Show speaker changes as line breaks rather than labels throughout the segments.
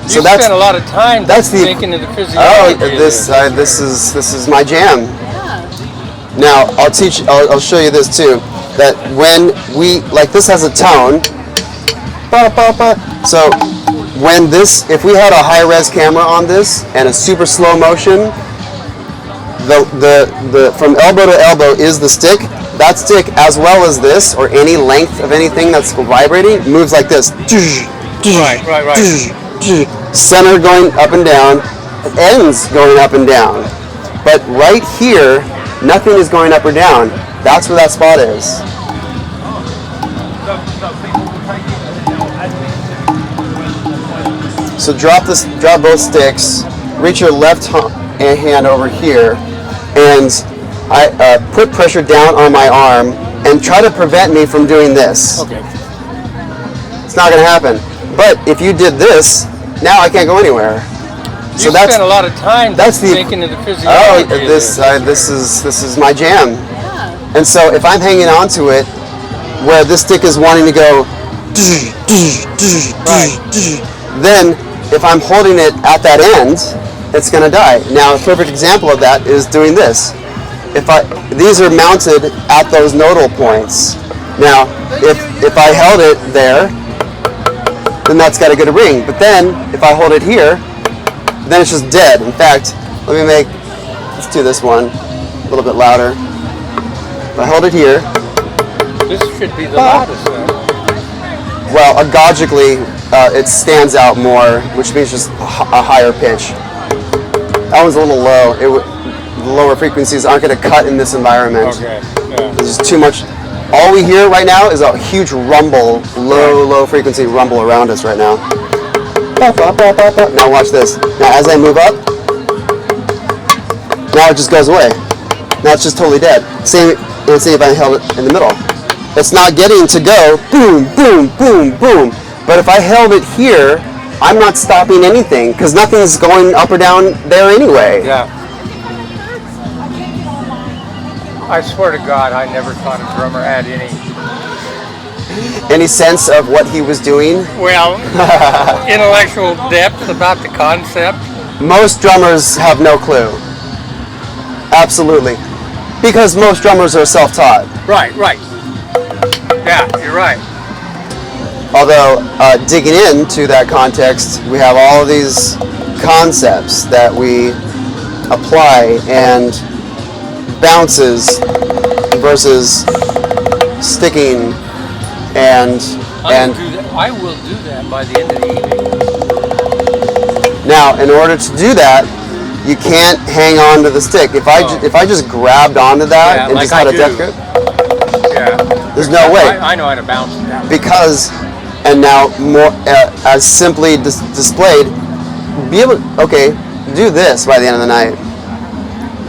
So
you spent a lot of time thinking of the physiology.
Oh, this is my jam. Now I'll show you this too. That when we this has a tone. So if we had a high res camera on this and a super slow motion, the from elbow to elbow is the stick. That stick, as well as this or any length of anything that's vibrating, moves like this.
Right.
Center going up and down, ends going up and down. But right here, nothing is going up or down. That's where that spot is. So drop both sticks, reach your left hand over here, and I put pressure down on my arm and try to prevent me from doing this.
Okay.
It's not going to happen. But if you did this, now I can't go anywhere.
You spent a lot of time thinking of the physiology.
Oh, this is my jam.
Yeah.
And so if I'm hanging on to it, where this stick is wanting to go, then if I'm holding it at that end, it's going to die. Now, a perfect example of that is doing this. These are mounted at those nodal points. Now, if I held it there, then that's got a good ring. But then, if I hold it here, then it's just dead. In fact, let's do this one a little bit louder. If I hold it here.
This should be the loudest one.
Well, agogically, it stands out more, which means just a higher pitch. That one's a little low. The lower frequencies aren't going to cut in this environment.
Okay, yeah.
There's just too much. All we hear right now is a huge rumble, low frequency rumble around us right now. Now watch this. Now as I move up, now it just goes away. Now it's just totally dead. Same if I held it in the middle. It's not getting to go boom, boom, boom, boom. But if I held it here, I'm not stopping anything because nothing's going up or down there anyway.
Yeah. I swear to God, I never thought a drummer had
any sense of what he was doing.
Well, intellectual depth about the concept.
Most drummers have no clue. Absolutely. Because most drummers are self-taught.
Right. Yeah, you're right.
Although, digging into that context, we have all of these concepts that we apply, and bounces versus sticking and
I will do that by the end of the evening.
Now, in order to do that, you can't hang on to the stick. If I just grabbed onto that and just had a death grip, there's no way.
I know how to bounce it down.
Because, and now more as simply displayed, be able to, do this by the end of the night.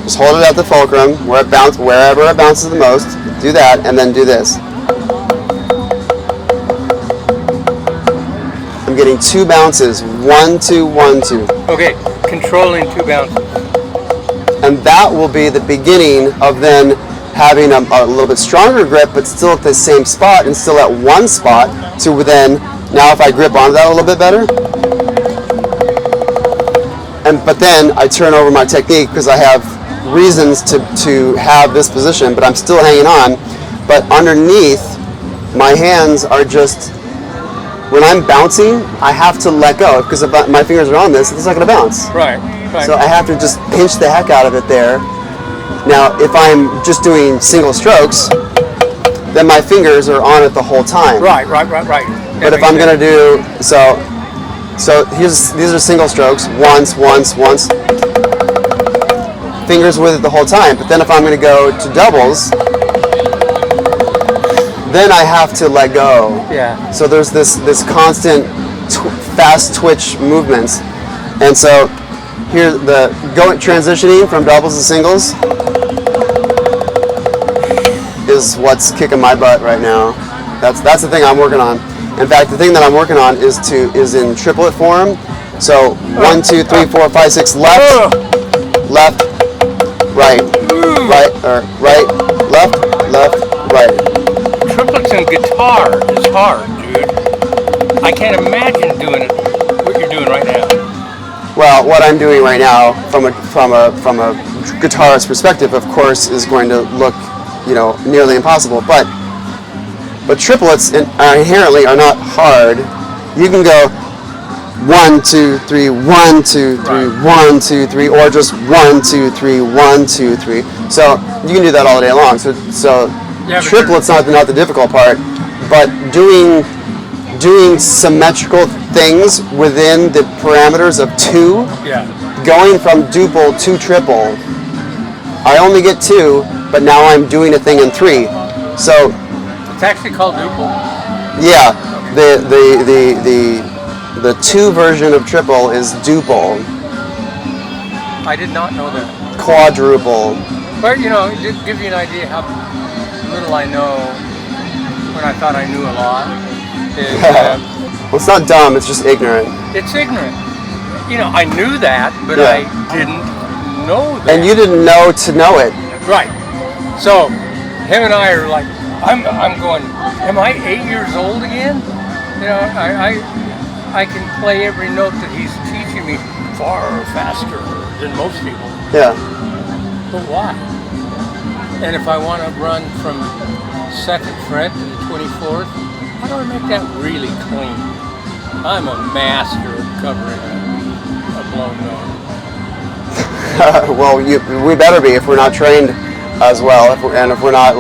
Just hold it at the fulcrum wherever it bounces the most. Do that, and then do this. I'm getting 2 bounces, 1, 2, 1, 2.
Okay, controlling 2 bounces.
And that will be the beginning of then having a little bit stronger grip, but still at the same spot and still at one spot. To then, now if I grip onto that a little bit better, but then I turn over my technique because I have reasons to have this position, but I'm still hanging on. But underneath, my hands are just, when I'm bouncing, I have to let go because if my fingers are on this, it's not going to bounce.
Right.
So I have to just pinch the heck out of it there. Now, if I'm just doing single strokes, then my fingers are on it the whole time.
Right.
But if I'm going to do, so these are single strokes, once. Fingers with it the whole time. But then if I'm going to go to doubles, then I have to let go.
Yeah.
So there's this constant fast twitch movements. And so here transitioning from doubles to singles is what's kicking my butt right now. That's the thing I'm working on. In fact, the thing that I'm working on is in triplet form. So 1, 2, 3, 4, 5, 6, left, right, left, right.
Triplets in guitar is hard, dude. I can't imagine doing it, what you're doing right now.
Well, what I'm doing right now, from a guitarist perspective, of course, is going to look, nearly impossible. But triplets inherently are not hard. You can go 1, 2, 3, 1, 2, 3, 1, 2, 3, or just 1, 2, 3, 1, 2, 3. So you can do that all day long. So triplets not the difficult part, but doing symmetrical things within the parameters of 2.
Yeah.
Going from duple to triple. I only get 2, but now I'm doing a thing in 3. So
it's actually called duple.
Yeah. The 2 version of triple is duple.
I did not know that.
Quadruple.
But it gives you an idea how little I know when I thought I knew a lot.
Well, it's not dumb, it's just ignorant.
It's ignorant. I knew that, but I didn't know that.
And you didn't know to know it.
Right. So, him and I are like, I'm going, am I 8 years old again? I can play every note that he's teaching me far faster than most people.
Yeah.
But why? And if I want to run from 2nd fret to the 24th, how do I make that really clean? I'm a master of covering a blown note.
Well, we better be if we're not trained as well, if we're not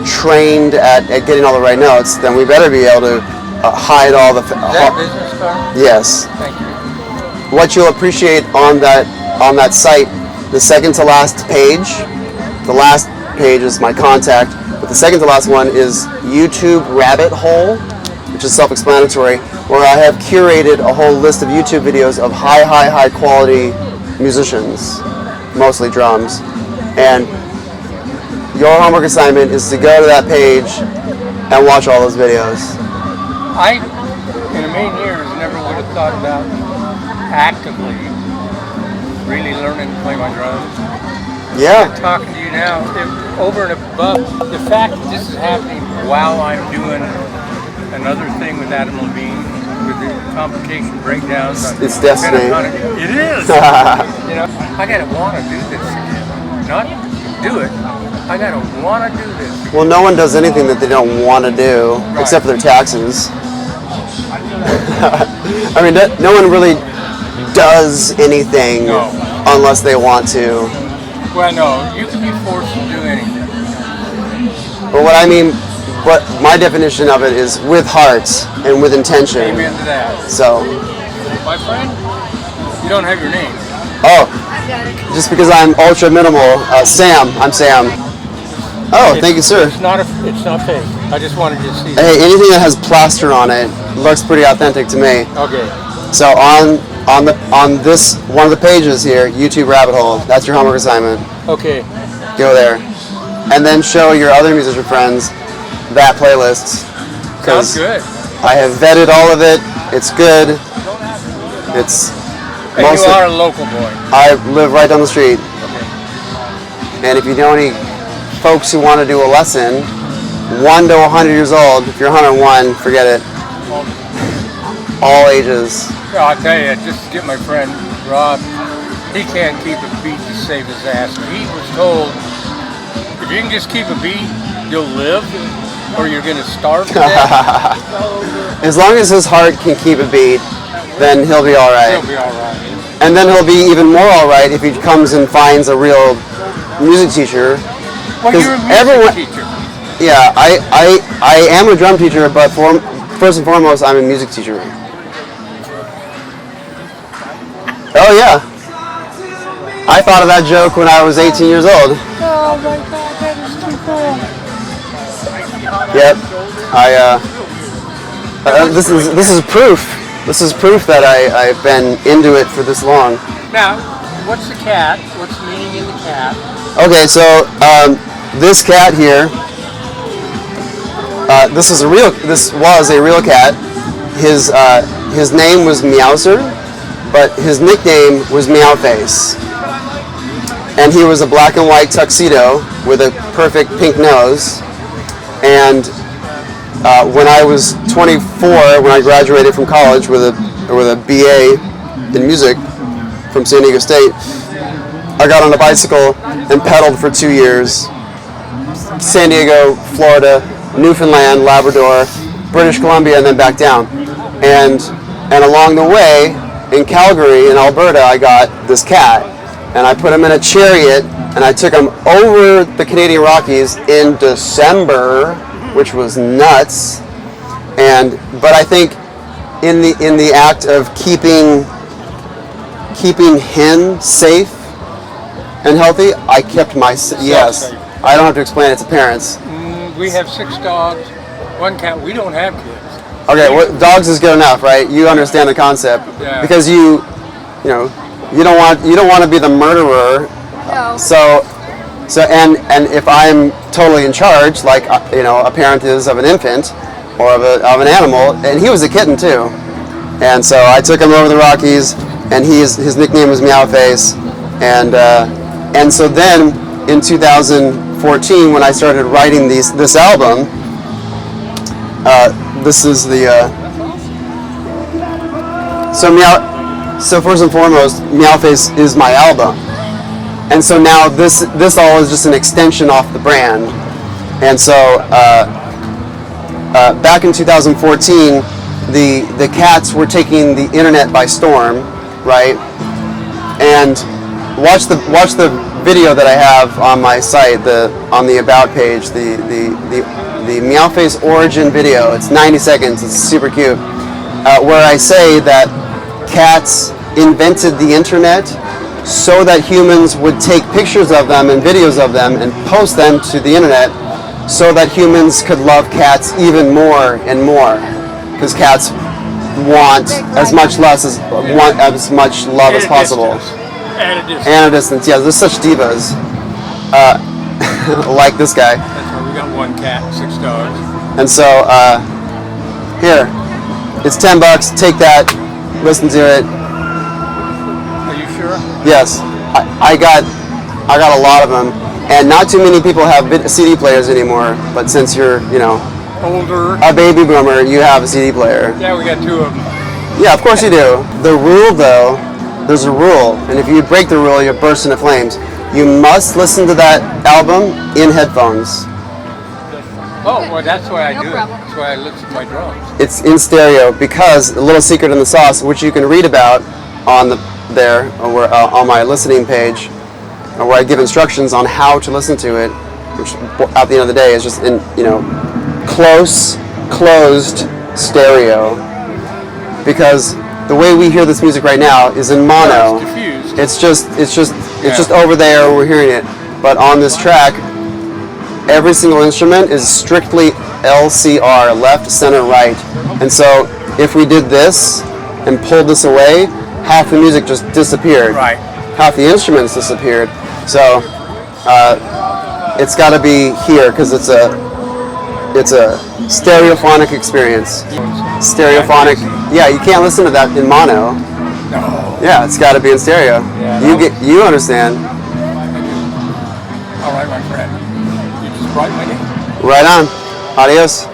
trained at getting all the right notes, then we better be able to hide all the.
Is that a business card?
Yes.
Thank you.
What you'll appreciate on that site, the second to last page, the last page is my contact, but the second to last one is YouTube Rabbit Hole, which is self-explanatory, where I have curated a whole list of YouTube videos of high quality musicians, mostly drums, and your homework assignment is to go to that page and watch all those videos.
I, in a million years, never would have thought about actively really learning to play my drums.
Yeah.
And talking to you now, over and above the fact that this is happening while I'm doing another thing with Adam Levine, with the complication breakdowns.
It's destiny.
It is. I gotta want to do this again. Not do it. I gotta want to do this.
Well, no one does anything that they don't want to do, except for their taxes. I mean, no one really does anything unless they want to.
Well, no, you can be forced to do anything.
But what my definition of it is with heart and with intention.
Amen to that.
So.
My friend, you don't have your name.
Oh, just because I'm ultra minimal. Sam. I'm Sam. Oh, thank you, sir.
It's not fake. I just wanted you to see.
Hey, anything that has plaster on it looks pretty authentic to me.
Okay.
So on this one of the pages here, YouTube Rabbit Hole, that's your homework assignment.
Okay.
Go there, and then show your other musician friends that playlist.
Sounds good.
I have vetted all of it. It's good. It's.
And you are a local boy.
I live right down the street.
Okay.
And if you know any folks who want to do a lesson, 1 to 100 years old, if you're 101, forget it. All ages.
Yeah, I'll tell you, just to get my friend Rob, he can't keep a beat to save his ass. He was told, if you can just keep a beat, you'll live, or you're going to starve to death.
As long as his heart can keep a beat, then he'll be all right.
He'll be all right.
And then he'll be even more all right if he comes and finds a real music teacher.
Well, you're a music teacher.
Yeah, I am a drum teacher, but first and foremost, I'm a music teacher. Oh yeah. I thought of that joke when I was 18 years old.
Oh my God, that is too cool.
Yep. This is proof. This is proof that I've been into it for this long.
Now, what's the cat? What's the meaning in the cat?
Okay, so this cat here. This was a real cat. His name was Meowser, but his nickname was Meowface. And he was a black and white tuxedo with a perfect pink nose. And when I was 24, when I graduated from college with a BA in music from San Diego State, I got on a bicycle and pedaled for 2 years. San Diego, Florida, Newfoundland, Labrador, British Columbia, and then back down. And along the way, in Calgary, in Alberta, I got this cat, and I put him in a chariot, and I took him over the Canadian Rockies in December, which was nuts. But I think in the act of keeping him safe and healthy, I kept my yes. I don't have to explain it to parents.
We have 6 dogs, 1 cat. We don't have kids.
Okay, well, dogs is good enough, right? You understand the concept because you don't want to be the murderer.
No.
So and if I'm totally in charge, like a parent is of an infant or of an animal, and he was a kitten too, and so I took him over the Rockies, and his nickname was Meowface, and so then in 2014 when I started writing this album, this is the so first and foremost, Meowface is my album. And so now this all is just an extension off the brand. And so back in 2014, the cats were taking the internet by storm, right? And watch the video that I have on my site, on the About page, the Meowface origin video. It's 90 seconds. It's super cute, where I say that cats invented the internet so that humans would take pictures of them and videos of them and post them to the internet so that humans could love cats even more and more, because cats want as much love as possible.
And
a distance. Yeah, they're such divas. Like this guy.
That's why we got 1 cat, 6 dogs.
And so here, it's $10. Take that. Listen to it.
Are you sure?
Yes, I got a lot of them, and not too many people have CD players anymore. But since you're
Older.
a baby boomer, you have a CD player.
Yeah, we got 2 of them.
Yeah, of course you do. The rule, though, there's a rule, and if you break the rule, you burst into flames. You must listen to that album in headphones.
Oh, well, that's why I do it.
problem.
That's why I listen to my drums.
It's in stereo because a little secret in the sauce, which you can read about on on my listening page, where I give instructions on how to listen to it, which at the end of the day is just in closed stereo, because the way we hear this music right now is in mono.
It's diffused.
It's just over there, we're hearing it. But on this track, every single instrument is strictly LCR, left, center, right. And so if we did this and pulled this away, half the music just disappeared.
Right.
Half the instruments disappeared. So it's got to be here because it's a stereophonic experience. Stereophonic. Yeah, you can't listen to that in mono.
No.
Yeah, it's got to be in stereo.
Yeah,
You understand.
All right, my friend. You just brought my name.
Right on. Adios.